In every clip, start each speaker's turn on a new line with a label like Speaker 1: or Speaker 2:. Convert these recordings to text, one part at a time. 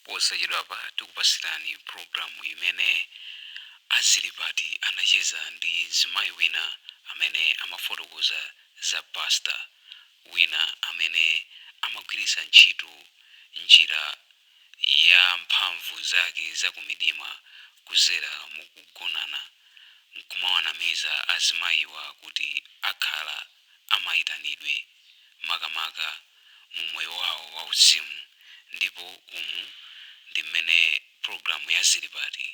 Speaker 1: posachedwa pa tikupasirani programu imene azilipati anacheza ndi Azimayi Wina amene amafotokoza za Pastor Wina amene amagwiritsa ntchito njira ya mphamvu zake za kumidima kuzera mukugonana nkumawanamiza azimayiwa kuti akhala amayitanidwe makamaka mu moyo wawo wauzimu. Ndipo umu ndi mmene programu ya zilipati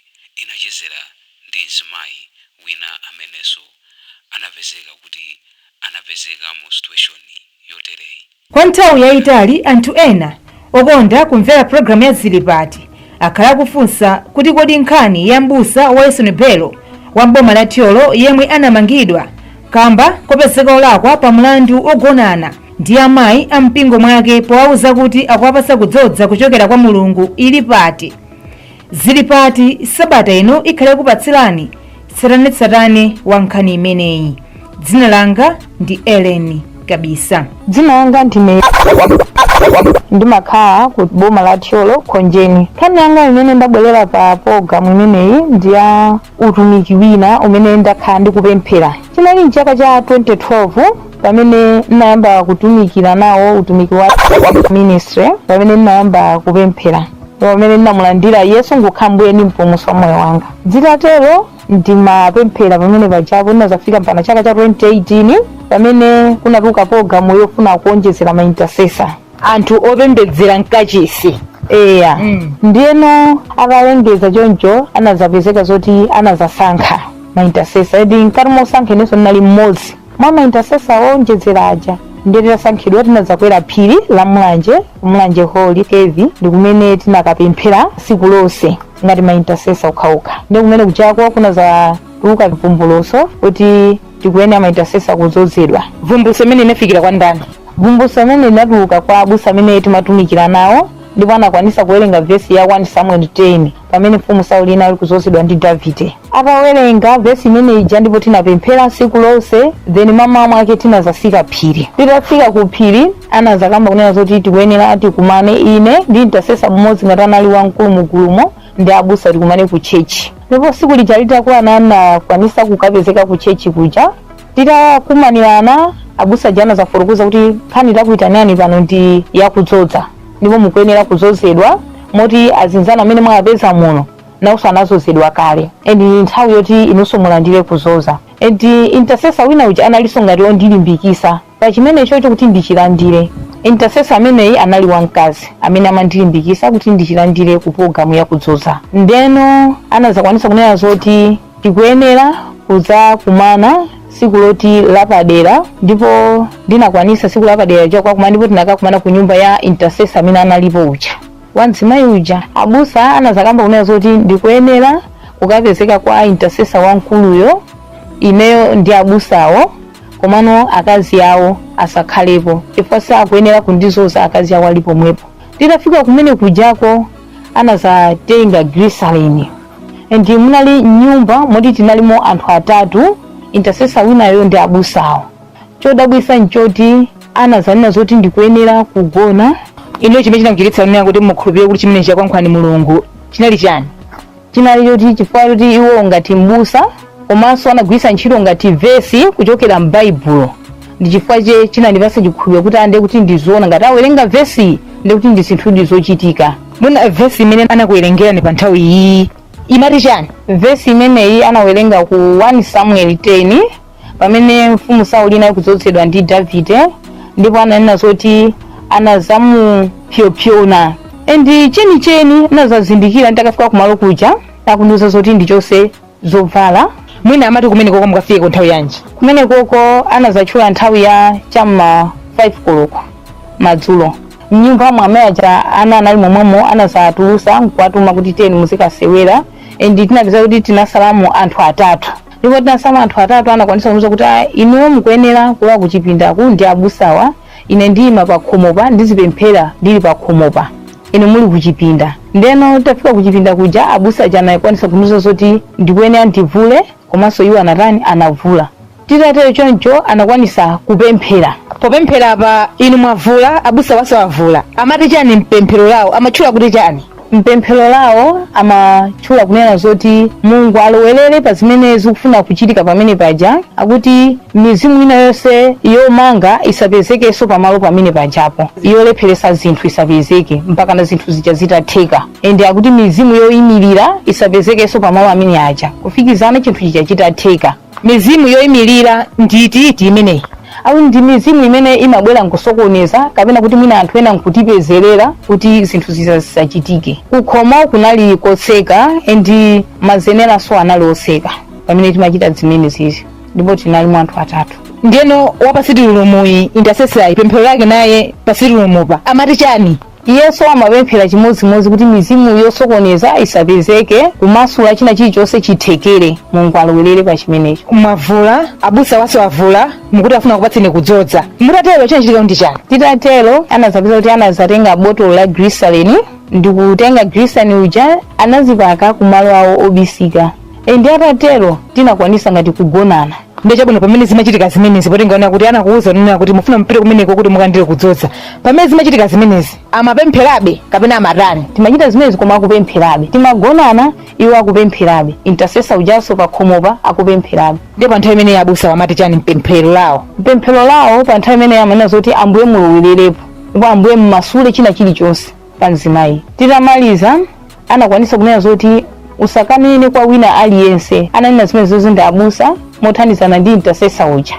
Speaker 1: inachezera ndi Azimayi Wina amenenso anapezeka mu situation yotereyi.
Speaker 2: Kwa nthawi yayitali anthu ena okonda kumvera programu ya zilipati akhala kufunsa kuti kodi nkhani ya m'busa wa Esonebelo wa mboma la Thyolo yemwe anamangidwa kamba kopezeka olakwa pa mlandu ogonana ndi amayi a mpingo mwake powauza kuti akuwapasa kudzodza kuchokera kwa Mulungu ili pati. Zilipati sabata ino ikhale kupatsirani tsatanetsatane wa nkhani imeneyi. Dzina langa ndi Ellen kabisa.
Speaker 3: Dzina langa ndimakhala ku boma la Thyolo Khonjeni. Nkhani yanga imene ndabwerera pa programu imeneyi ndi ya utumiki wina umene ndakhala ndikupemphera. Chinali mchaka cha 2012 pamene ndinayamba kutumikira nawo utumiki wa ministry, pamene ndinayamba kupemphera pamene ndinamulandira Yesu ngokhala Mbuye ndi mpulumutsi wa moyo wanga. Zitatero ndimapemphera pamene pajapo ndinazafika mpaka chaka cha 2018 pamene kunatuka programu yofuna kuonjezera ma intercessor, anthu opembedzera mkachisi. Ndiyeno akalengeza choncho anazapezeka zoti anazasankha ma intercessor. Ndi nkati mosankha inenso ndinali mmodzi mwa ma intercessor owonjezera aja. Ndiye tinasankhidwa tinazakwera phiri la Mlanje Holy Heavy, ndi kumene tinakapemphera siku lonse ngati ma intercessor okhaokha. Ndi kumene kuchako kunazatuluka vumbuluso kuti tikuyenera ma intercessor kudzozedwa.
Speaker 2: Vumbuluso imene inafikira kwa ndani?
Speaker 3: Vumbuluso imene inatuluka kwa abusa amene timatumikira nawo, ndipo anakwanisa kuwerenga vesi ya 1 Samuel 10 pamene mfumu Sauli inali kudzozedwa ndi Davide. Atawerenga vesi imene ija ndipo tinapemphera siku lonse, then mama mwake tinazafika phiri. Titafika ku phiri anazakamba kunena zoti tikuyenera tikumane ine ndi intercessor mmodzi ngati anali wamkulu mugulumo ndi abusa tikumane ku church. Ndipo siku lija litakuwa anakwanisa kukapezeka ku church kuja, titakumanirana abusa jana zafotokoza kuti nkhani takuyitanani pano ndi yakudzodza, ndipo mukuyenera kudzozedwa moti azinzana amene mwapeza muno nawonso anazozedwa kale, ndi nthawi yoti inunso mulandire kudzoza. Ndi intercessor wina uja analinso ngati ondilimbikisa pa chimenecho kuti ndichilandire. Intercessor ameneyi anali wamkazi amene amandilimbikisa kuti ndichilandire ku programu ya kudzoza. Ndeno anazakwanisa kunena zoti tikuyenera kudzakumana siku loti lapadera, ndipo ndinakwanisa siku lapadera chakumana, ndipo tinakakumana ku nyumba ya intercessor amene analipo uja wanzimayi uja. Abusa anazakamba kunena zoti ndikuyenera kukapezeka kwa intercessor wankuluyo, ineyo ndi abusawo komano akazi awo asakhalepo chifukwa sakuyenera kundizoza akazi awo alipo mwepo. Titafika kumene kujako anazatenga glycerine, ndi munali nyumba moti tinalimo anthu atatu, intercessor winayo ndi abusawo. Chodabwisa nchoti anazanena zoti ndikuyenera kugona.
Speaker 2: Ino chimene chinamchiritsa kunena kuti mukhulupirire kuti chimene chakwani Mulungu chinali chani?
Speaker 3: Chinali choti chifukwa kuti iwo ngati mbusa komanso anagwiritsa ntchito ngati vesi kuchokera m'Baibulo, ndi chifukwa chinandipasa chikhulupiriro kuti ande kuti ndizoona ngati awerenga vesi ndi kuti ndi zinthu ndizochitika.
Speaker 2: Mwina vesi imene anakuwerengera ni pa nthawi iyi imati chani?
Speaker 3: Vesi imeneyi anawerenga ku 1 Samuel 10 pamene mfumu Sauli inali kudzozedwa ndi Davide, ndipo ananena zoti anazamupyopyona. Ndi chenicheni anazazindikira nditakafika kumalo kuja nakundiuza zoti ndichose zovala.
Speaker 2: Mwina amati kumene koko mukafike ku nthawi yanji?
Speaker 3: Kumene koko anazatchula nthawi ya chamma 5 koloko madzulo. Mnyumba mwa ameja anali momwemo anazatulusa nkuwatuma kuti teni muzikasewera. Ndi tinapeza kuti tinasalamu anthu atatu, ndipo tinasalamu anthu atatu anakwanisa kunuza kuti inuwo mukuyenera kulowa kuchipindaku ndi abusawa, ine ndiyima pa khomopa ndizipemphera ndili pa khomopa, ine muli kuchipinda. Ndeno tafika kuchipinda kuja abusa jana yakwanisa kunuza zoti ndikuyenera ndivule, komanso iwo anavula. Titatero choncho anakwanisa kupemphera.
Speaker 2: Popemphera pa inu mwavula abusa wase wavula. Amati chani mpemphero lawo amatchula kuti chani?
Speaker 3: mpemphero lawo amatchula kunena zoti Mulungu alowerere pa zimene zikufuna kuchitika pamene paja, akuti mizimu ina yonse yomanga isapezekenso pamalo pamene pajapo, yolepheresa zinthu isapezeke mpaka na zinthu zija zitatheka, ende akuti mizimu yoyimirira isapezekenso pamalo amene aja kufikizana chinthu chija chitatheka.
Speaker 2: Mizimu yoyimirira nditi imeneyi?
Speaker 3: Awu ndi mizimu imene imabwera nkusokoneza kapena kuti mwina anthu ena nkutipezerera kuti zinthu zisachitike. Kukhomo kunali kotseka endi mazeneranso anali oseka pamene timachita zimene zizi, ndipo tinali anthu atatu.
Speaker 2: Ndiyeno wapasitulumoyi intercessor pemphero lake naye pasitulumopa amati chani?
Speaker 3: Yesu amapemphera chimodzimodzi kuti mizimu yosokoneza isapezeke, kumasula china chilichonse chithekere, Mulungu alowerere pa chimenecho.
Speaker 2: Mwavula abusa waso avula mukuti afuna kupatseni kudzodza, mutatero chinachitika ndi chani?
Speaker 3: Titatero anazapeza kuti anazatenga botolo la glycerin, ndikutenga glycerin uja anazipaka kumalo awo obisika, ndi atatero tinakwanisa ngati kugonana.
Speaker 2: Ndechabwino pamene zimachitika zimenezi potengaona kuti anakuwuza nena kuti mufuna mpire kumeneko kuti mukandire kudzodza. Pamene zimachitika zimenezi amapempherabe kapena amatani?
Speaker 3: Timachita zimenezi koma akupempherabe, timagonana iwo akupempherabe, intercessor ujaso pa khomopa akupempherabe.
Speaker 2: Ndipo pa nthawi imene abusa wamati chani mpemphero lawo?
Speaker 3: Mpemphero lawo pa nthawi imene amanena zoti Ambuye mulowererepo, ndipo Ambuye mmasule china chilichonse pa Azimayi. Titamaliza anakwanisa kunena zoti usakanene kwa wina aliyense, ananena zimenezo ndi abusa mothandizana ndi intercessor uja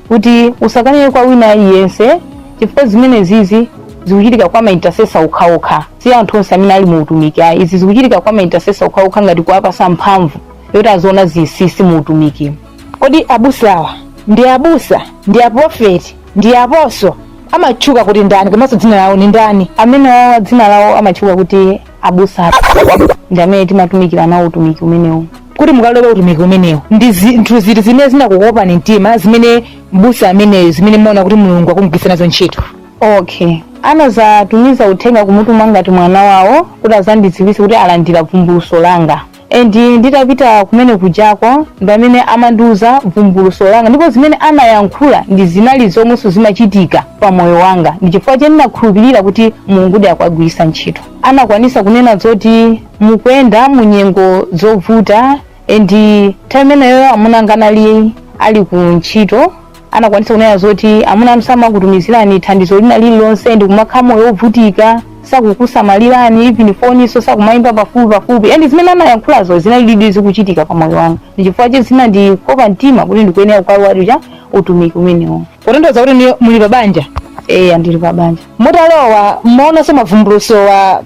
Speaker 3: kuti usakanene kwa wina aliyense, chifukwa zimene zizi zikuchitika kwa ma-intercessor okhaokha, si anthu onse amene ali mu utumiki. Izi zikuchitika kwa ma-intercessor okhaokha ngati kuwapasa mphamvu yoti aziona zinsinsi mu utumiki.
Speaker 2: Kodi abusawa ndi abusa, ndi aprofeti, ndi aposo amatchuka kuti ndani, komanso dzina lawo ni ndani?
Speaker 3: Amene wawa dzina lawo amatchuka kuti abusa, ndi amene timatumikira nawo utumiki umenewu.
Speaker 2: Kuti mukalowe utumiki umenewu ndi zinthu ziti zimene zinakukopa mtima zimene mbusa ameneyo zimene mmaona kuti Mulungu akumugwiritsa nazo ntchito?
Speaker 3: Okay, anazatumiza uthenga kumutuma ngati mwana wawo kuti azandidziwitse kuti alandira vumbuluso langa, endi nditapita kumene kujako ndamene amandiuza vumbuluso langa, ndipo zimene anayankhula ndi zinali zomwenso zimachitika pa moyo wanga. Ndi chifukwa cheni nakhulupirira kuti Mulungu ndi akwagwiritsa ntchito. Anakwanisa kunena zoti mukuyenda mu nyengo zovuta, endi nthawi imeneyo amuna anganali ali ku ntchito, anakwanisa kunena zoti amuna anu samakutumizirani thandizo lina lililonse, ndi kumakhala moyo wovutika, sakukusamalirani, even foniso sakumayimba pafupi. Endi zimene anayankhulazo zinali zikuchitika pa moyo wanga, ndi chifukwa che zina ndikopa mtima kuti ndikuyenera kukalowa utumiki umenewo.
Speaker 2: Kutanthauza kuti muli pabanja?
Speaker 3: Ndili pabanja.
Speaker 2: Mutalowa mmaonanso mavumbuluso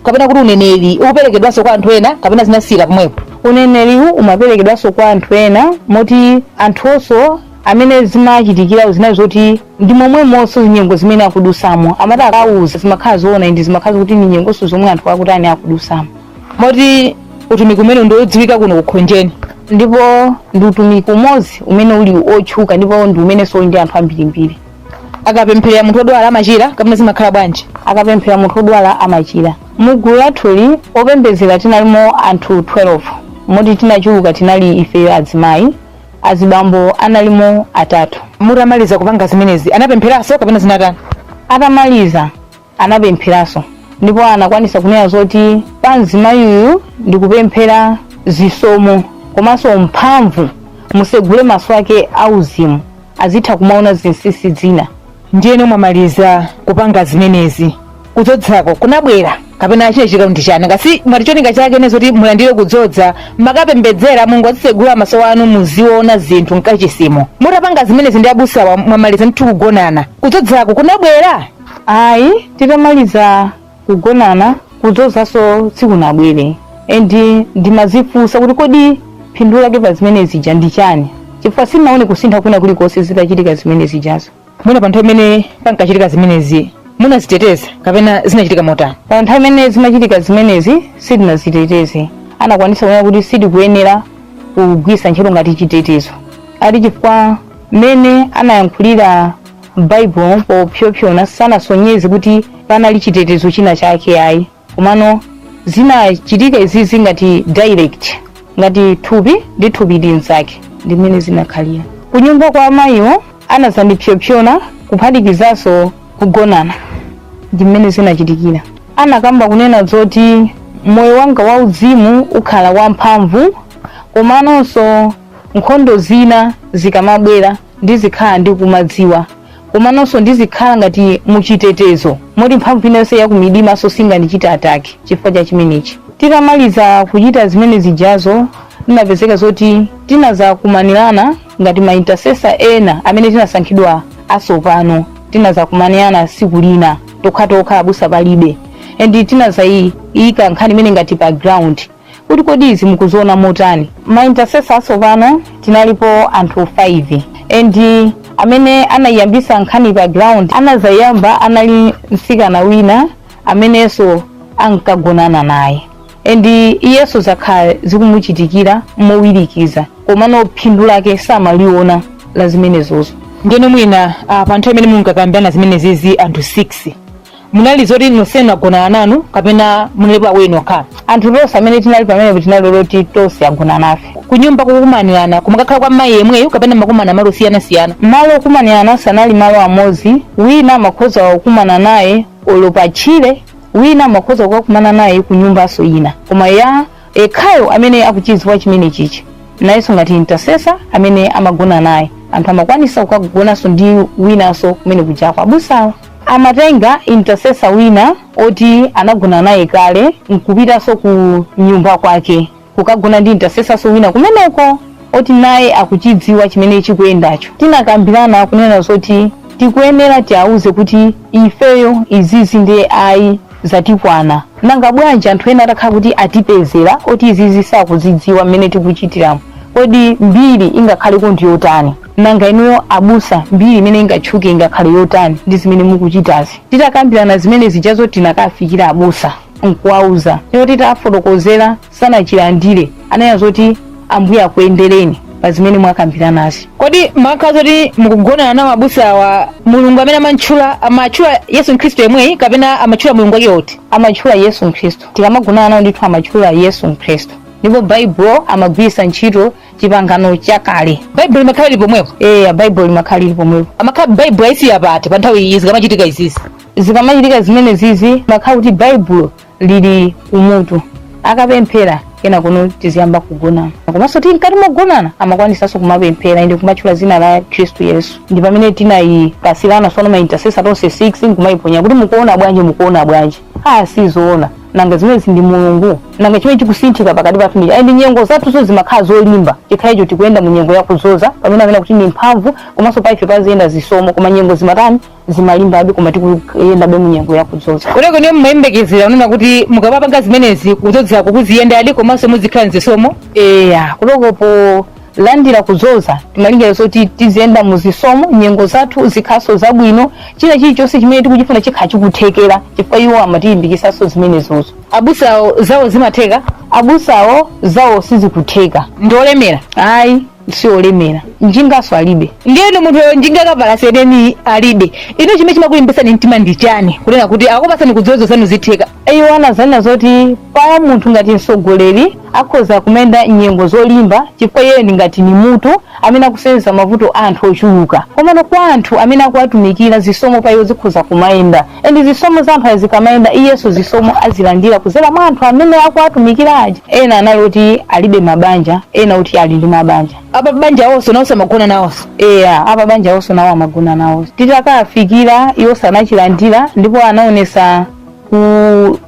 Speaker 2: kapena kuti uneneri ukuperekedwanso kwa anthu ena kapena zinasiyira pomwepo?
Speaker 3: Uneneriwu umaperekedwanso kwa anthu ena, moti anthunso amene zimachitikira zinali zoti ndi momwemonso nyengo zimene akudusamo, amati akawuza zimakhala zoona, ndi zimakhala kuti ni nyengonso zomwe anthu akutani akudusamo.
Speaker 2: Moti utumiki umene ndi odziwika kuno kukhonjeni,
Speaker 3: ndipo ndi utumiki umodzi umene uli Otchuka, ndipo ndi umenenso uli ndi anthu ambirimbiri.
Speaker 2: Akapemphera munthu odwala amachira kapena zimakhala bwanji?
Speaker 3: Akapemphera munthu odwala amachira. Mugulu lathuli opembedzera tinalimo anthu 12, moti tinachuluka tinali ife azimayi, azibambo analimo atatu.
Speaker 2: Mutamaliza kupanga zimenezi anapempheranso kapena zinatani?
Speaker 3: Atamaliza anapempheranso, ndipo anakwanisa kunena zoti pa Azimayiyu ndikupemphera zisomo komanso mphamvu, musegule maso ake auzimu azitha kumaona zinsinsi zina.
Speaker 2: Ndiyeno mwamaliza kupanga zimenezi, kudzodzako kunabwera kapena chinachitika ndi chani? Ngati mwati cholinga chake nezoti mulandire kudzodza, makapembedzera Mulungu azisegula maso anu muziona zinthu mkachisimo. Mutapanga zimenezi ndi abusawa mwamaliza ndi kugonana, kudzodzako kunabwera?
Speaker 3: Ayi, titamaliza kugonana kudzodzaso sikunabwere, endi ndimazifunsa kuti kodi phindu lake pa zimenezi zija ndi chani, chifukwa sinaone kusintha kwina kulikonse zitachitika zimenezi zijazo.
Speaker 2: Mwina pa nthawi imene pankachitika zimenezi munaziteteza kapena zinachitika motani?
Speaker 3: Pa nthawi imene zimachitika zimenezi sitinaziteteze, anakwanisa kunena kuti sitikuyenera kugwiritsa ntchito ngati chitetezo, ati chifukwa mmene anayankhulira Bible popyopyona sanasonyeze kuti panali chitetezo china chake. Ayi, komano zinachitika izizi ngati direct, ngati thupi ndi thupi linzake, ndimene zinakhalira. Kunyumba kwa amayiwo anazandipyopyona kuphatikizanso kugonana, ndimene zinachitikira. Anakamba kunena zoti moyo wanga wauzimu ukhala wamphamvu, komanonso nkhondo zina zikamabwera ndizikhala ndikumadziwa, komanonso ndizikhala ngati muchitetezo moti mphamvu ina yonse yakumidima singandichite ataki chifukwa cha chimenechi. Titamaliza kuchita zimene zijazo tinapezeka zoti tinazakumanirana ngati ma intercessor ena amene tinasankhidwa asopano, tinazakumanirana siku lina tokha abusa palibe, and tinazayika nkhani imene ngati pa ground kuti kodi izi mukuziona motani. Ma intercessor asopano tinalipo anthu 5, and amene anayambisa nkhani pa ground anazayamba anali msikana wina amenenso ankagonana naye, and iyeso zakhala zikumuchitikira mowirikiza komano phindu lake samaliona la zimenezozo.
Speaker 2: Ndeno mwina pa nthawi imene munkakambirana zimene zizi anthu 6 munali zoti nonsenu agonana nanu kapena munalipo awenu okhala?
Speaker 3: Anthu tonse amene tinali pamene tinali loti tonse agona nafe.
Speaker 2: Kunyumba kukumanirana kumakakhala kwa mayi yemweyo kapena makumana malo siyana?
Speaker 3: Malo okumanirana sanali malo amodzi, wina amakhoza kukumana naye olo pachire, wina amakhoza kukumana naye kunyumbaso ina, koma ya ekhayo amene akuchiziwa chimene chichi nayenso ngati intercessor amene amagona naye. Anthu amakwanisa kukagonanso ndi winanso kumene kujapo abusawo amatenga intercessor wina oti anagona naye kale nkupitanso ku nyumba kwake kukagona ndi intercessor wina kumeneko oti naye akuchidziwa chimene chikuyendacho. Tinakambirana kunena zoti tikuyenera tiauze kuti ifeyo izizi ndi ayi zatikwana, nanga bwanji anthu ena atakhala kuti atipezera oti izizi sakuzidziwa mmene tikuchitiramo, kodi mbiri ingakhale kuti yotani, nanga inuyo abusa mbiri imene ingatchuke ingakhale yotani ndi zimene mukuchitazi. Titakambirana zimene zijazo tinakafikira abusa nkuwauza yoti tafotokozera sanachilandire, anena zoti ambuye akuyendereni pa zimene mwakambiranazi.
Speaker 2: Kodi makhala zoti mukugonana nawo abusa wa mulungu amene amatchula Yesu Khristu yemweyi kapena amatchula mulungu wake oti?
Speaker 3: Amatchula Yesu Khristu. Tikamagonana nawo ndithu amatchula Yesu Khristu, ndipo Bible amagwiritsa ntchito chipangano chakale.
Speaker 2: Bible limakhala lili pomwepo?
Speaker 3: Bible limakhala lili pomwepo.
Speaker 2: Amakhala Bible ayisi apati pa nthawi iyi zikamachitika izizi?
Speaker 3: Zikamachitika zimene zizi makhala kuti Bible lili kumutu, akapemphera kena kuno tiziyamba kugonana, komanso tinkati mogonana amakwanisanso kumapemphera inde kumatchula zina la Khristu Yesu. Ndi pamene tinayipasirana sono ma intercessor tonse 6 nkumayiponya kuti mukuona bwanji sizoona, nanga zimene ndi mulungu, nanga chimene chikusinthika pakati pathu ndi ndi nyengo zathu zimakhala zolimba, chikhayicho tikuyenda mu nyengo yakudzoza pamene amene kuti ndi mphamvu komanso paife paziyenda zisomo, koma nyengo zimatani zimalimbabe koma tikuyenda mu nyengo yakudzoza.
Speaker 2: Koleko niyo mmayembekezera unena kuti mukapapanga zimenezi kudzozera kukuziyendadi komanso muzikhala nzisomo?
Speaker 3: Kulokopo landira kudzoza timalingira zoti tiziyenda muzisomo, nyengo zathu zikhaso zabwino, china chilichonse chimene tikuchifuna chikhala chikuthekera chifukwa iwo amatiyimbikisaso zimenezozo.
Speaker 2: Abusawo zawo zimatheka?
Speaker 3: Abusawo zawo sizikutheka.
Speaker 2: Ndiolemera?
Speaker 3: Ayi, siolemera, njingaso alibe.
Speaker 2: Ndiyeno munthu njinga kavala sedeni alibe, ino chimene chimakulimbitsani mtima ndi chani kunena kuti akupasani kudzozo zanu zitheka?
Speaker 3: Iwo anazanena zoti pa munthu ngati mtsogoleri akhoza kumenda nyengo zolimba chifukwa iye ndi ngati ni mutu amene akusenza mavuto anthu ochuluka, komano kwa anthu amene akuwatumikira zisomo pa iwo zikhoza kumayenda, and zisomo za anthu azikamayenda iyeso zisomo azilandira kuzera mwa anthu amene akuwatumikira aja. Ena anali kuti alibe mabanja, ena kuti ali ndi mabanja.
Speaker 2: Apa banja wonso nawonso amagona nawonso?
Speaker 3: Apa banja wonso nawo amagona nawonso. Titakafikira iwo sanachilandira ndipo anaonesa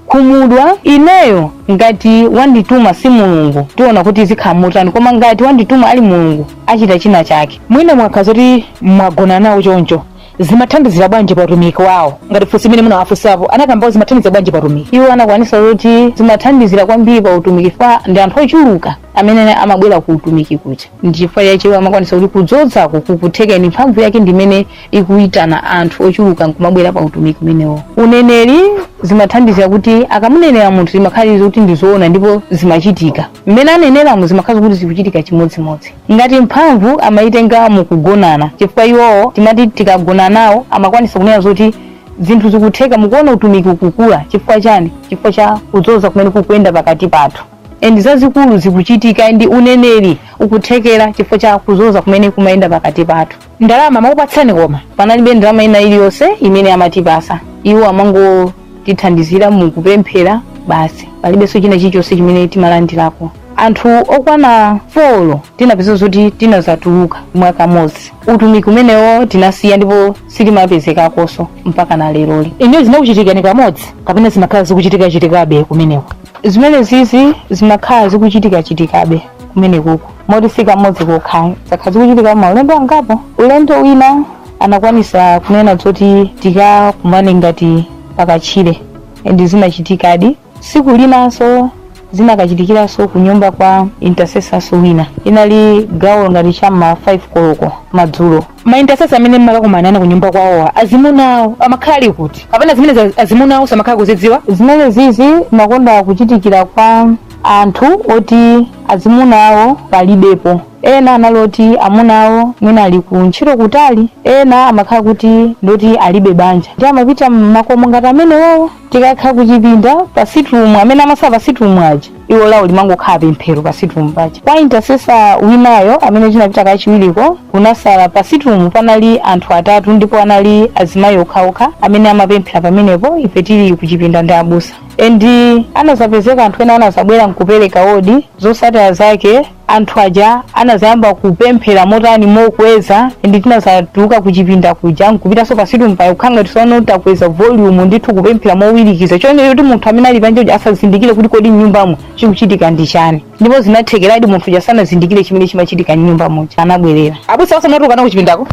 Speaker 3: kumudwa. Ineyo ngati wandituma si mulungu tiona kuti zikhala motani, koma ngati wandituma ali mulungu achita china chake.
Speaker 2: Mwina mwakhala zoti mwagona nawo choncho zimathandizira bwanji pa utumiki wawo? Ngati funsi imene munawafunsapo anakambawo zimathandizira bwanji pa utumiki?
Speaker 3: Iwo anakwanisa kuti zimathandizira kwambiri pa utumiki fa ndi anthu ochuluka amene amabwera ku utumiki kucha, ndichifukwa chacho amakwanisa kuti kudzozako kukuthekeni mphamvu yake ndimene ikuyitana anthu ochuluka nkumabwera pa utumiki umenewo. Uneneri zimathandizira kuti akamunenera munthu zimakhala kuti ndizoona ndipo zimachitika, mmene aneneramu zimakhala kuti zikuchitika chimodzimodzi. Ngati mphamvu amayitenga mukugonana, chifukwa iwowo timati tikagona nawo amakwanisa kunena zoti zinthu zikutheka, mukuona utumiki ukukula chifukwa chani? Chifukwa cha kudzoza kumene kukuyenda pakati pathu, endi zazikulu zikuchitika ndi uneneri ukuthekera chifukwa cha kudzoza kumene kumayenda pakati pathu.
Speaker 2: Ndalama makupatsani koma?
Speaker 3: Panalibe ndalama ina iliyonse imene amatipasa, iwo amangotithandizira mukupemphera basi palibenso china chilichonse chimene timalandirako. Anthu okwana 4 tinapeza zoti tinazatuluka mwaka modzi. Utumiki umenewo tinasiya ndipo sitimapezekakonso mpaka na leroli.
Speaker 2: Ine zinakuchitikani kamodzi kapena zimakhala zikuchitika-chitikabe kumeneko?
Speaker 3: Zimene zizi zimakhala zikuchitika-chitikabe kumeneko. Moti sikamodzi kokha zakhala zikuchitika maulendo angapo. Ulendo wina anakwanisa kunena zoti tikakumane ngati pakachire ndi zinachitikadi. Siku linanso zinakachitikiraso ku nyumba kwa intercessors wina. Inali gawo ngati chamma 5 koloko madzulo.
Speaker 2: Ma intercessors amene makakumanana ku nyumba kwawo azimunawo amakhala kuti kapena zimene azimunawo samakhala kuzidziwa?
Speaker 3: Zimene zizi makonda kuchitikira kwa anthu oti azimunawo palibepo. Ena analoti amunawo mwina ali ku ntchito kutali, ena amakhala kuti ndoti alibe banja. Ndi amapita mmakomo ngati amenewo. Tikakhala kuchipinda pa sitrum amene amasala pa sitrum aja iwo lawo limangokhala pemphero pa sitrum paja. Kwa intercessor winayo amene tinapita kachiwiriko kunasala pa sitrum panali anthu 3 ndipo anali azimayi okhaokha amene amapemphera pamenepo ife tili kuchipinda ndi abusa. Endi anazapezeka anthu ena anazabwera nkupereka odi zosatira zake. Anthu aja anazayamba kupemphera motani mokweza ndi tinazatuluka kuchipinda kuja nkupitaso pa sitrum pa ukhanga tisono takweza volume ndithu kupemphera mowirikiza chonde kuti munthu amene ali panje asazindikire kuti kodi nyumbamo chikuchitika ndi chani. Ndipo zinathekeradi munthu jasana zindikire chimene chimachitika nyumbamo anabwerera.
Speaker 2: Abusa onse anatuluka nawo kuchipindako?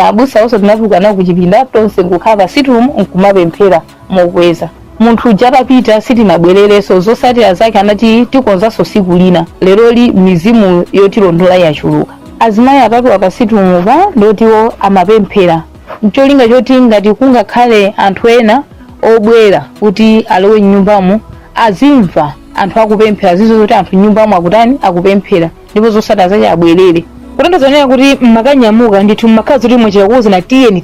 Speaker 3: Abusa onse tinatuluka nawo kuchipinda tonse nkukhala pa sitrum nkumapemphera mokweza. Munthu jatapita sitinabwerereso zosatira zake anati tikonzaso siku lina. Leroli mizimu yotilondola yachuluka. Azimayi 3 pa sitrum pa ndotiwo amapemphera. Ncholinga choti ngati kungakhale anthu ena obwera kuti alowe nyumbamo azimva anthu akupemphera zizo zoti anthu nyumbamo akutani akupemphera ndipo zosatira zake abwerere.
Speaker 2: Kutanthauza kuti mmakanyamuka ndithu mmakhala zoti mwechera kuuza na tiyeni.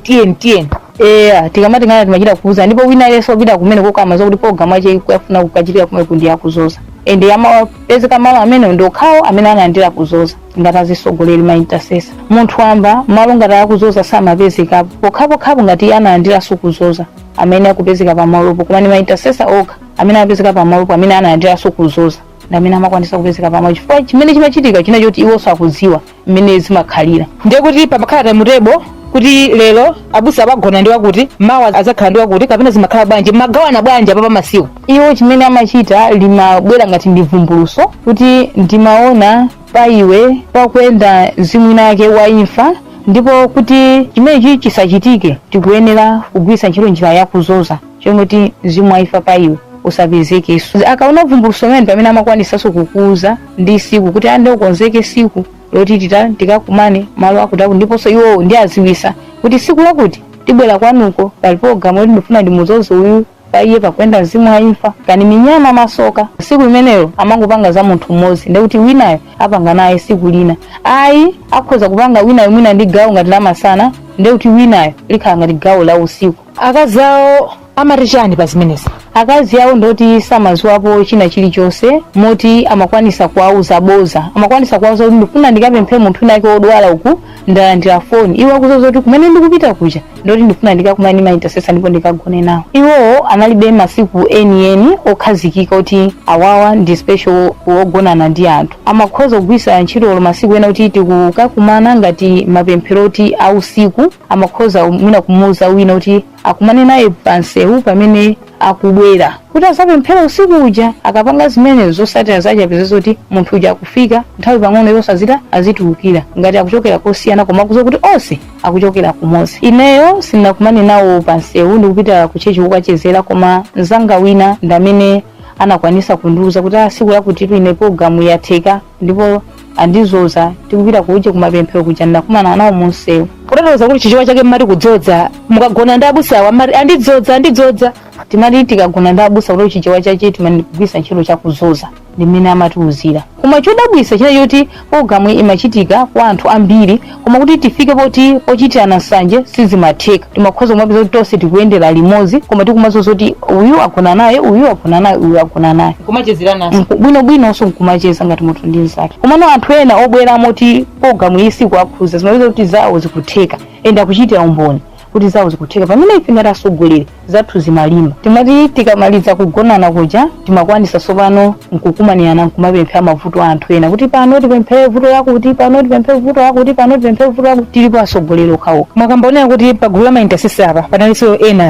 Speaker 3: Tikamati ngana timachita kuuza ndipo wina leso pita kumene kokama zokuti program ache kuyafuna kukachitika kumwe kundi yakuzoza. Ende amapezeka malo amene ndokhawo amene anandira kuzoza ngati azisogoleri ma intercessor. Munthu amba malo ngati akuzoza samapezekapo. Pokhapokhapo ngati anandira sukuzoza amene akupezeka pamalopo koma ni ma intercessor okha amene apezeka pamalopo amene anandira sukuzoza ndamene amakwanisa kupezeka pamalo chifukwa chimene chimachitika china choti iwonso akudziwa mmene zimakhalira.
Speaker 2: Ndiye kuti pamakhala mutebo kuti lero abusa abagona ndi wakuti mawa azakhala ndi wakuti kapena zimakhala bwanji magawana bwanji apa pamasiku.
Speaker 3: Iwo chimene amachita limabwera ngati ndi vumbuluso kuti ndimaona pa iwe pakwenda mzimu nake wa imfa ndipo kuti chimenechi chisachitike tikuyenera kugwisa ntchito njira yakuzoza chomwe mzimu wa imfa pa iwe usapezeke. Akaona vumbuluso mene pamene amakwanisaso kukuuza ndi siku kuti ande ukonzeke siku loti tikakumane malo akutaku ndiponso iwo ndi aziwisa kuti siku lakuti tibwera kwanuko pali program yoti ndifuna ndimuzoze uyu pa iye pakwenda mzimu wa imfa kani minyama masoka. Siku imeneyo amangopanga za munthu mmodzi ndikuti winayo apanga naye siku lina. Ayi akhoza kupanga winayo mwina ndi gawo ngati la masana ndikuti winayo likhala ngati gawo la usiku.
Speaker 2: Akazi awo amati chani pa zimenezi?
Speaker 3: Akazi awo ndoti samaziwapo china chilichonse moti amakwanisa kuauza boza. Amakwanisa kuauza kuti ndifuna ndikapemphe munthu nake odwala uku ndalandira foni. Iwo akuzoza kuti kumene ndikupita kuja ndoti ndifuna ndikakumane ma intercessor ndipo ndikagone nawo. Iwo analibe masiku eni okhazikika kuti awawa ndi special kuogonana ndi anthu. Amakhoza kugwisa ntchito masiku ena kuti tikukakumana ngati mapempheroti ausiku. Amakhoza mwina kumuuza wina kuti akumane naye pansewu pamene akubwera kuti asapemphera usiku uja. Akapanga zimene zosatira zache apeza kuti munthu uja akufika nthawi pang'ono yosazita azitulukira ngati akuchokera kosiyana koma akuzoza kuti onse akuchokera kumodzi. Ineyo sinakumane nawo pansewu ndikupita kuchechi kukachezera koma mzanga wina ndamene anakwanisa kundiuza kuti siku lakuti ine program yatheka ndipo andizoza tikupita kuuje kumapemphero kuja ndakumana nawo munsewu.
Speaker 2: Kutanthauza kuti chichewa chake mmati kudzodza mukagona ndi abusawo amati andidzodza. Timati tikagona ndi abusa kuti chichewa chache timagwisa ntchito chakuzoza ndimene amatiuzira. Koma chodabwisa china choti program imachitika kwa anthu ambiri koma kuti tifike poti pochitirana nsanje sizimatheka. Timakhoza kumapeza kuti tonse tikuyendera limodzi koma tikumazoza kuti uyu agona naye uyu agona naye uyu agona naye kumachezerana
Speaker 3: bwinobwinonso nkumacheza ngati munthu ndi nzake. Komano anthu ena obwera moti program iyi siku akhuza zimapeza kuti zawo zikutheka enda kuchitira umboni kuti zawo zikutheka pamene ife ngati atsogoleri zathu zimalimba timati tikamaliza kugonana kuja timakwanisa sopano nkukumanirana nkumapemphera mavuto anthu ena kuti pano tipemphere vuto lakuti pano tipemphere vuto lakuti pano tipemphere vuto lakuti tilipo atsogoleri okhawo.
Speaker 2: Mwakambaonera kuti pagulu la maintercessor apa panalinso ena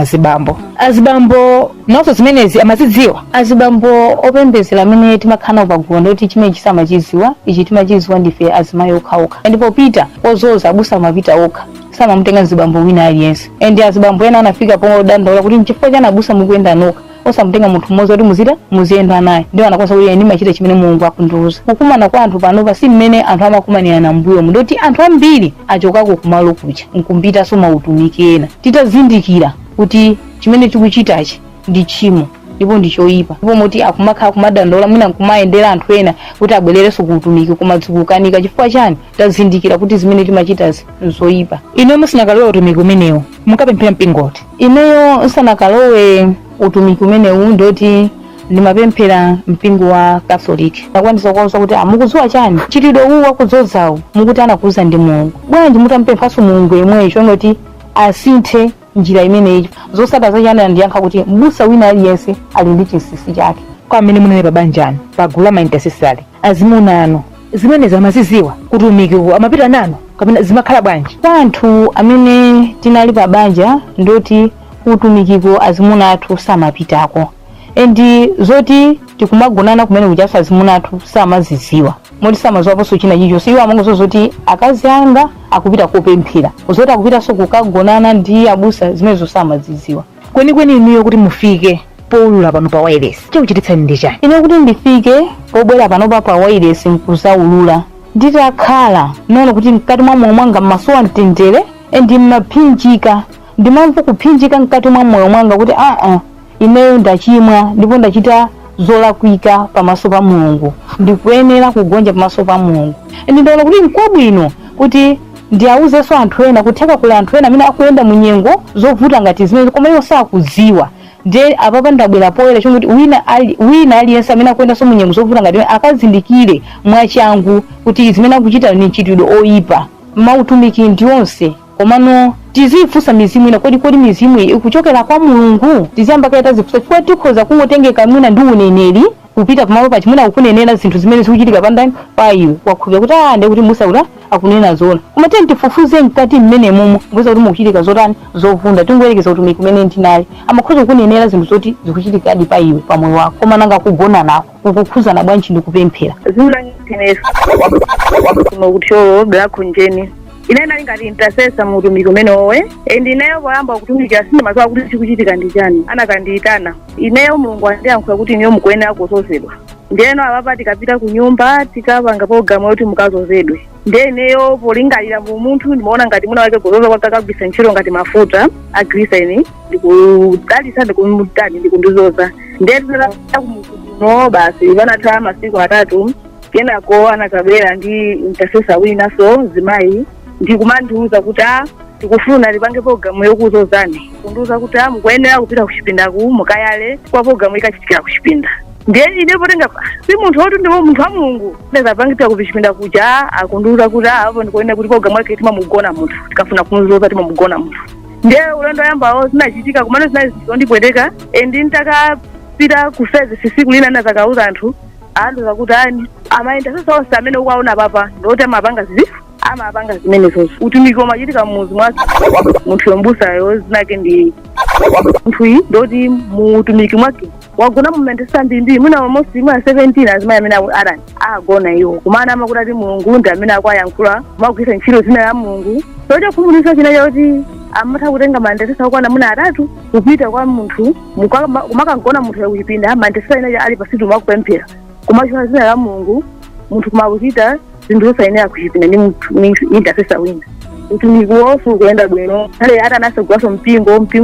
Speaker 2: azibambo nawonso zimenezi amazidziwa
Speaker 3: azibambo opembedzera amene timakhala pagulu ndoti chimene chisamachiziwa ichi timachiziwa ndife azimayi okhaokha ndipo pita kozoza abusa amapita okha samamutenga zibambo wina aliyense and azibambo ena anafika podandaula kuti nchifukwa chani abusa mukuyenda nokha osamutenga munthu mmodzi kuti muziyenda naye ndiwo anakonza kuti ine machita chimene Mulungu akundiuza. Kukumana kwa anthu panopa si mmene anthu amakumanirana mbuyo ndoti anthu ambiri achokako kumalo kucha nkumbitaso mautumiki ena titazindikira kuti chimene chikuchitachi ndi tchimo ndipo ndi choyipa ndipo moti akumakhala kumadandaula mwina nkumayendera anthu ena kuti abwererenso kuutumiki koma zikukanika chifukwa chani tazindikira kuti zimene timachitazi nzoyipa.
Speaker 2: Ine musanakalowe utumiki umenewu mukapemphera mpingoti?
Speaker 3: Ineyo nsanakalowe utumiki umenewu ndoti ndimapemphera mpingo wa Catholic. Nakwanisa kuwauza kuti mukudziwa chani chitidwe uwu wakudzozawu mukuti anakuza ndi Mulungu bwanji mutampemphaso Mulungu yemweyo chonoti asinthe njira imeneyi zosata zachana ndiyankha kuti mbusa wina aliyense ali ndi chinsinsi chake.
Speaker 2: Kwa amene munene pabanjani pagulu la maintercessor azimuna ano zimenezi amaziziwa kuti utumiki amapita nano kapena zimakhala bwanji?
Speaker 3: Kwa anthu amene tinali pabanja ndoti utumikiko azimuna athu samapitako endi zoti tikumagonana kumene kuchaso azimuna athu samaziziwa moti samaziwaponso china chilichonse. Iwo amangozo zoti akazi anga akupita kopemphera zoti akupitanso kukagonana ndi abusa zimenezo samaziziwa.
Speaker 2: Kwenikweni inuyo kuti mufike poulula pano pa wireless chikuchititsani ndi chani?
Speaker 3: Ine kuti ndifike pobwera panopa pa wireless nkuzaulula nditakhala nono kuti mkati mwa moyo mwanga masowa mtendere endi mmaphinjika ndimamva kuphinjika mkati mwa moyo mwanga kuti ineyo ndachimwa ndipo ndachita zolakwika pamaso pa Mulungu ndikuyenera kugonja pamaso pa Mulungu. Endi ndaona kuti nkwabwino kuti ndiauzenso anthu ena kutheka kula anthu ena amene akuyenda mu nyengo zovuta ngati zimene koma iwo sakudziwa nde apapa ndabwera poyera chomwe kuti wina aliyense amene akuyendanso mu nyengo zovuta ngati akazindikire mwachangu kuti zimene akuchita ni chitidwe oyipa. Mautumiki ndi onse komano tizifunsa mizimu ina kodi mizimu ikuchokera kwa Mulungu tiziyamba kaita zifunsa chifukwa tikhoza kungotengeka mwina ndi uneneri kupita pamalo pachi mwina ukunenera zinthu zimene zikuchitika pandani pa iwe wakhulupirira kuti ndi kuti musa akunena zona koma tifufuze mkati mmene momo ngoza kuti mukuchitika zotani zovunda tingoyerekeza utumiki umene ndinali amakhoza kunenera zinthu zoti zikuchitika adi pa iwe pa moyo wako koma nanga kugona nako kukukhuzana bwanji ndi kupemphera
Speaker 4: zimlangitinesa kuno belakhunjeni ine nali ngati intercessor mu utumiki umenewowe ndineyo poyamba kutumikira sindi maziwa kuti chikuchitika ndi chani anakandiyitana ineyo Mulungu andiyankhula kuti niyo mukuyenera kuzozedwa ndiyeno apapa tikapita ku nyumba tikapanga programu yoti mukazozedwe ndiye ineyo polingalira mu munthu ndimaona ngati muna wake kuzoza kwake akagwisa ntchito ngati mafuta aglycerin ndikudalisa ndikumutani ndikundizoza ndiye tinataka kumuno basi panatha masiku 3 kenako anakabwera ndi intercessor wina so Azimayi ndikumandiuza kuti tikufuna lipange programu yokuzozani kundiuza kuti mukuyenera kupita kuchipindaku mukayale kwa programu ikachitikira kuchipinda ndiye ine potenga si munthu woti ndiwo munthu wa Mulungu ndezapangitira kuchipinda kuja akundiuza kuti apo ndikuyenera kuti programu yake timamugona munthu tikafuna kumuzoza timamugona munthu ndiye ulendo yambawo zinachitika kumene zinazondipweteka ndintakapita ku service siku lina nazakauza anthu anduza kuti amaintercessor onse amene ukuwaona papa ndoti amapanga zizifu amapanga zimenezozo utumiki umachitika mmuzi mwake munthu yombusayo zinake ndi munthuyi ndoti muutumiki mwake wagona mu maintercessor mbiri mwina almost imwe 17 Azimayi amene adani agona iwo kumana amakuti ati Mulungu ndi amene akuyankhula kumagwisa ntchito zina ya Mulungu socha kufunisa china choti amatha kutenga maintercessor okwana mwina 3 kupita kwa munthu kumakagona munthu yakuchipinda maintercessor ina ali pasitu makupemphera kumachita zina la Mulungu munthu kumakuchita zinthu zosayenera kuchipinda ndi intercessor wina utumiki wonse ukuyenda bwino ale ata nasagwaso mpingo wonse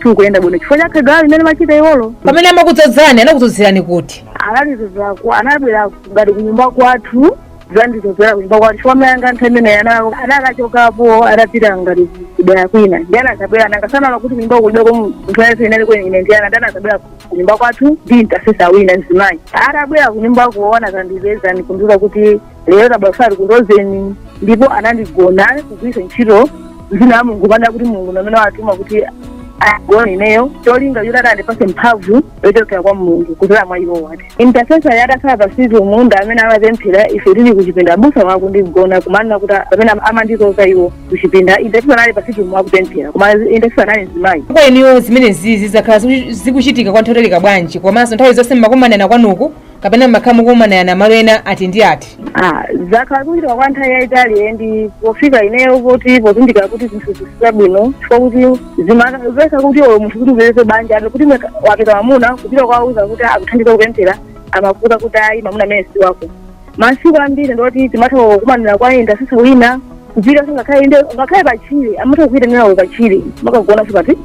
Speaker 4: ukuyenda bwino chifukwa chake dwali limene machita iwolo.
Speaker 2: Pamene amakudzozani anakudzozerani kuti
Speaker 4: analizozako anabwera ngati kunyumba kwathu zandizozera kunyumba kwathu chifukwa mayanga nthawi imene anakachokapo atapita ngati kudaya kwina ndi anazabwera nangasana kuti kunyumba kulibeko munthu yense inali kweni ine ndiyana ndi anazabwera kunyumba kwathu ndi intercessor wina Azimayi atabwera kunyumba kuona kandipeza kundiuza kuti lero tabafari kundozeni ndipo anandigona kugwisa ntchito zina Mulungu panda kuti Mulungu amene watuma kuti agone ineyo cholinga yudada ndipase mphamvu yochokera kwa Mulungu kudzera mwa iwo wati intercessor yatakhala pasitu munda amene amapemphera ife tili kuchipinda abusa wako ndigona kumanena kuti amene amandizoza iwo kuchipinda intercessor nali pasitu mwakupemphera koma intercessor nali Azimayi.
Speaker 2: Kwa iniyo zimene zizakhala zikuchitika kwa nthawi bwanji komanso nthawi zonse mmakumanana kwanuku kapena makhamu kumanana malo ena ati ndi ati?
Speaker 4: Zakhala kuchitika kwa nthawi yayitali ndi pofika ineyo poti pozindikira kuti zinthu zisabwino chifukwa kuti zimapesa kuti oyo munthu kuti upezese banja abe kuti wapeza mwamuna kupita kwauza kuti akuthandiza kupemphera amakuza kuti ayi mwamuna amene si wako. Masiku ambiri ndoti timatha kumanana kwa intercessor wina kupita ngakhale pachire amatha kupita nawo pachire makagona pati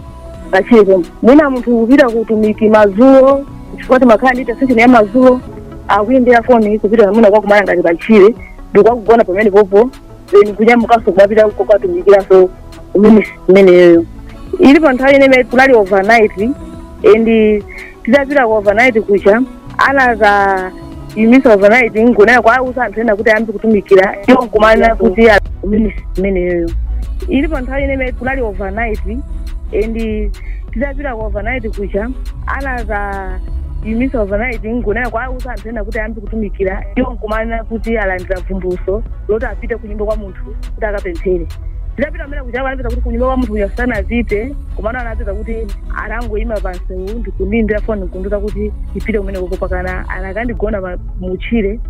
Speaker 4: pachire pomwe mwina munthu kupita kutumiki madzulo chifukwa timakhala ndi intercession ya madzulo akuyendera foni kupita mwina kwakumana ngati pachire ndikwakugona pamene popo then kunyamukanso kumapita kokatumikiraso umeneyo ilipo nthawi imene kunali overnight and tidapita ku overnight kucha anaza yimisa overnight ngunayo kwauza anthu ena kuti ayambe kutumikira iyo nkumana kuti umeneyo ilipo nthawi imene kunali overnight and tidapita ku overnight kucha anaza yimisa overnight ngunayo kwauza anthu ena kuti ayambe kutumikira iyo nkumana kuti alandira vumbulutso loti apite kunyumba kwa munthu kuti akapemphere. Tidapita amene kuchapa anapita kuti kunyumba kwa munthu uyasana azite kumana anapita kuti arangoyima pansewu ndikundindira foni kunduza kuti ipite kumene kokopakana anakandigona muchire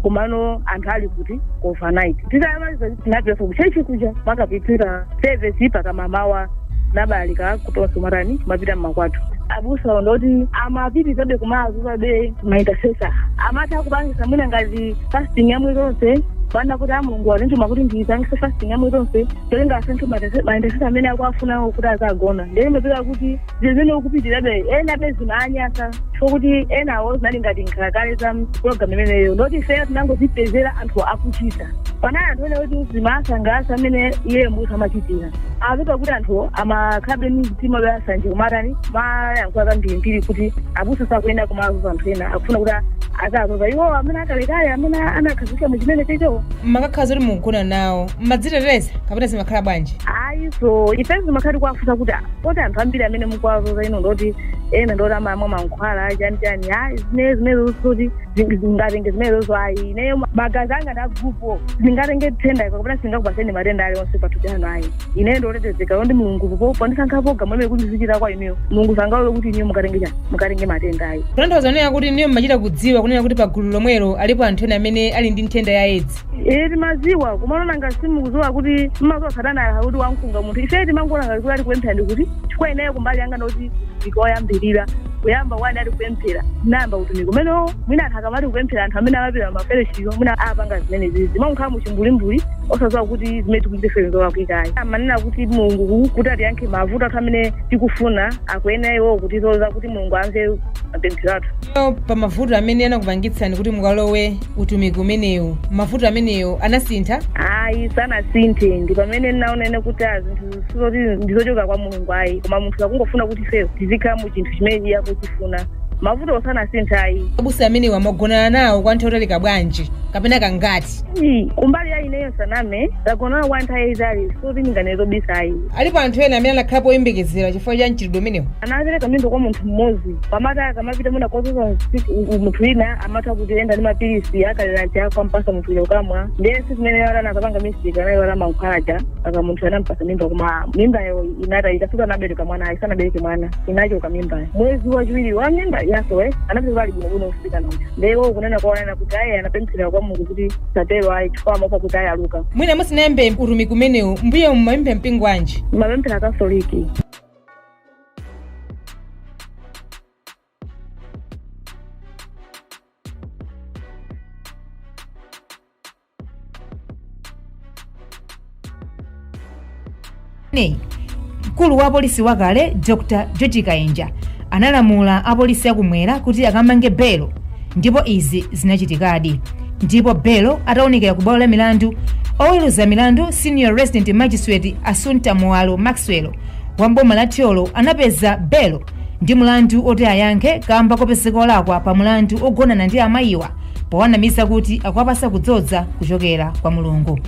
Speaker 4: kumano anthu ali kuti overnight. Tidamaliza tinapita kuchechi kuja makapitira service pakamamawa nabalika kutonso marani mapita mmakwatu. Abusa ndoti amapitirabe kumazuzabe maintercessor amatha kupangisa mwina ngati fasting ya mwezi wonse panda kuti Mulungu walentuma kuti ndiyitangise fasting ya mwezi wonse cholinga asenthu maintercessor amene akuafuna kuti azagona ndiye mapita kuti zimene ukupitirabe ena bezimanyasa chifukwa kuti enawo zinali ngati nkhalakale za program imeneyo ndoti ife tinangozipezera anthu akuchita panali anthu ene kuti zimasangasa amene iye mbusa amachitira apita kuti anthu amakhabe ndi mtima lwasanje kumatani mayankho akambirimbiri kuti abusa sakuyenda kumazuza anthu ena akufuna kuti azazoza iwo amene akalekale amene anakhazika mu chimene checho
Speaker 2: makakhaza kuti mukugona nawo mmadziteteza kapena zimakhala bwanji?
Speaker 4: So ife zimakhala kuwafusa kuti poti anthu ambiri amene mukuwazoza ino ndoti ena ndoti amamwa mankhwala chani zimene kuti zingatenge zimenezo ayi ineyo magazi anga ndagupo zingatenge tenda kapena singakupaseni matenda aliyonse pathupi ano ayi ineyo ndotetezeka ndi Mulungu popo ndisankhapo gamwe kuti zichita kwa ineyo Mulungu sangalole kuti ineyo mukatenge matenda ayi.
Speaker 2: Kutanthauza kunena kuti ineyo mmachita kudziwa kunena kuti pagulu lomwelo alipo anthu ena amene ali ndi nthenda ya AIDS? Timadziwa kumaona ngati simukudziwa kuti mmadziwa satana kuti wamkunga munthu ife timangoona ngati kuti ali kupemphera ndi kuti chifukwa ineyo kumbali yanga ndoti ndikoyambirira kuyamba wani ali kupemphera namba utumiki umenewo mwina anthu akamati kupemphera anthu amene amapita mafeleshiro mwina apanga zimene zizi mankhala muchimbulimbuli osadziwa kuti zimene tikuchitefe zolakwikayi amanena kuti Mulungu kuti atiyankhe mavuto athu amene tikufuna akuyeneyo kuti zoza kuti Mulungu amve mapemphero athu. Pa mavuto amene anakupangitsani kuti mukalowe utumiki umenewu mavuto ameneyo anasintha? Ayi sanasinthe ndi pamene ndinaonene kuti zinthu sizoti ndizochoka kwa Mulungu ayi koma munthu akungofuna kuti ife tizikhala mu chinthu chimene iye akuchifuna mavuto osanasintha ayi. Abusa amene wamagonana nawo kwa nthawi bwanji kapena kangati? Kumbali ya ineyo saname ndagonana kwa nthawi yayitali soti ndinganezobisa ayi. Alipo anthu ena amene anakhalapo oyembekezera chifukwa cha mchitidwe umenewo? Anapereka mimba kwa munthu mmodzi pamata akamapita mwina kozoza munthu wina amatha kuti enda ndi mapilisi akalenanti ako ampasa munthu uja ukamwa ndiye sizimene ana akapanga misika nayo ana mankhwalaja aka munthu anampasa mimba koma mimbayo inata itafika anabereka mwana ayisanabereke mwana inachoka mimbayo mwezi wachiwiri wa mimba yasowe anapita ali bwinobwino kufika nauja ndiye kunena kwaonana kuti ayi anapemphera kwa Mulungu kuti satero ayi chifukwa amaopa kuti ayi aluka. Mwina musinayambe utumiki umenewu mbuye mumapempha mpingo wanji? Mapemphera Katoliki. Mkulu wa polisi wakale Dr. George Kaenja analamula apolisi akumwera kuti akamange belo ndipo izi zinachitikadi ndipo belo ataonekera ku bwalo la milandu oweruza milandu senior resident magistrate Assunta Mwalo Maxwell wa mboma la Tyolo anapeza belo ndi mulandu oti ayankhe kamba kopezeka olakwa pa mulandu ogonana ndi amayiwa powanamiza kuti akuwapasa kudzodza kuchokera kwa Mulungu.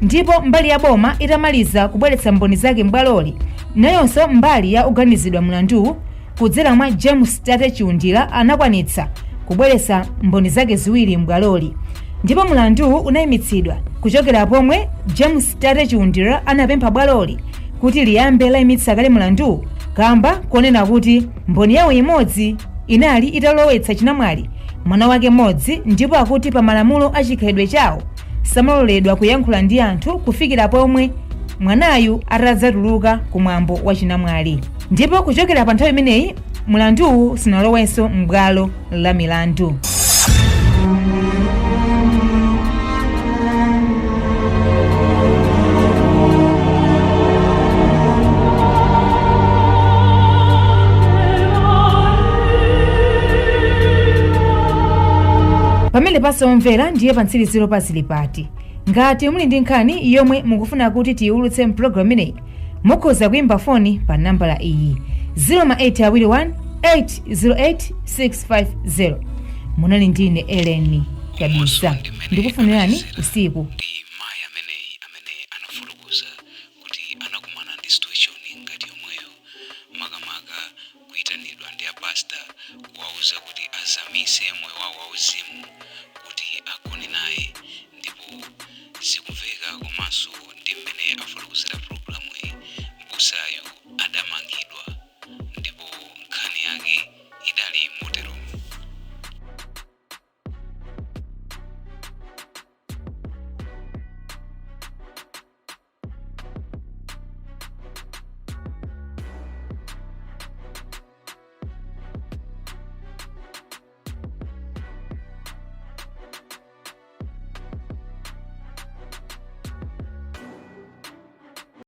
Speaker 2: ndipo mbali ya boma itamaliza kubweretsa mboni zake m'bwaloli, nayonso mbali ya oganizidwa mlandu kudzera mwa James Tate Chiundira anakwanitsa kubweretsa mboni zake ziwiri m'bwaloli, ndipo mlandu unayimitsidwa kuchokera pomwe James Tate Chiundira anapempha bwaloli kuti liyambe layimitsa kale mlandu kamba konena kuti mboni yawo imodzi inali italowetsa chinamwali mwana wake mmodzi, ndipo akuti pa malamulo a chikhalidwe chawo samaloledwa kuyankhula ndi anthu kufikira pomwe mwanayu atadzatuluka kumwambo wa chinamwali. Ndipo kuchokera pa nthawi imeneyi mlanduwu sinalowenso m'bwalo la milandu. Pamene pasomvera ndiye pantsiriziro pa Zilipati. Ngati muli ndi nkhani yomwe mukufuna kuti tiulutse mpulogalamu ineyi, mukhoza kuimba foni pa nambala iyi 0821 808 650. Munali ndine Ellen Kabisa, ndikufunirani usiku.
Speaker 1: Mayi amene anafotokoza kuti anakumana ndi situation ngati yomweyo, makamaka kuyitanidwa ndi apasta kuwauza kuti azamise moyo wawo wauzimu